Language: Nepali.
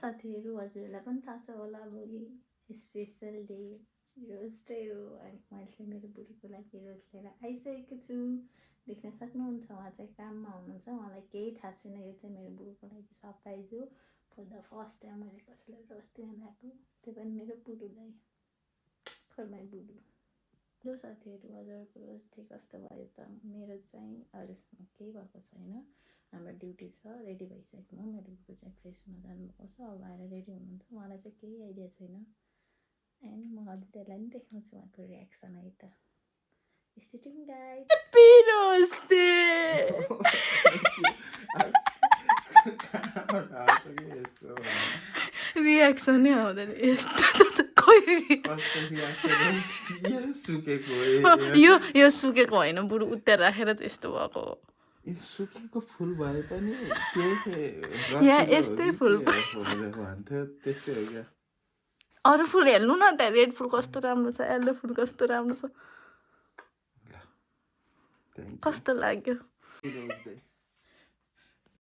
साथीहरू हजुरहरूलाई पनि थाहा छ होला भोलि स्पेसल डे रोज डे हो अनि मैले चाहिँ मेरो बुढीको लागि रोज लिएर आइसकेको छु। देख्न सक्नुहुन्छ उहाँ चाहिँ काममा हुनुहुन्छ, उहाँलाई केही थाहा छैन। यो चाहिँ मेरो बुढोको लागि सरप्राइज हो। फर द फर्स्ट टाइम मैले कसैलाई रोज दिन आएको, त्यो पनि मेरो बुढोलाई, फर माई बुढो। जो साथीहरू हजुरको रोज डे कस्तो भयो त? मेरो चाहिँ अहिलेसम्म केही भएको छैन। हाम्रो ड्युटी छ, रेडी भइसक्नु। मेरो बुढो चाहिँ फ्रेस हुन जानुभएको छ, अब आएर रेडी हुनुहुन्छ। उहाँलाई चाहिँ केही आइडिया छैन एन्ड म हजुरहरूलाई पनि देखाउँछु उहाँको रियाक्सन है त। Stay tune guys. Happy rose day. रियाक्सनै आउँदैन यस्तो यो सुकेको होइन, बुढो उत्तर राखेर त्यस्तो भएको हो। सुकेको फुल भए पनि यहाँ यस्तै फुल त्यस्तै हो क्या। अरू फुल हेर्नु न, त्यहाँ रेड फुल कस्तो राम्रो छ, येल्लो फुल कस्तो राम्रो छ। कस्तो लाग्यो?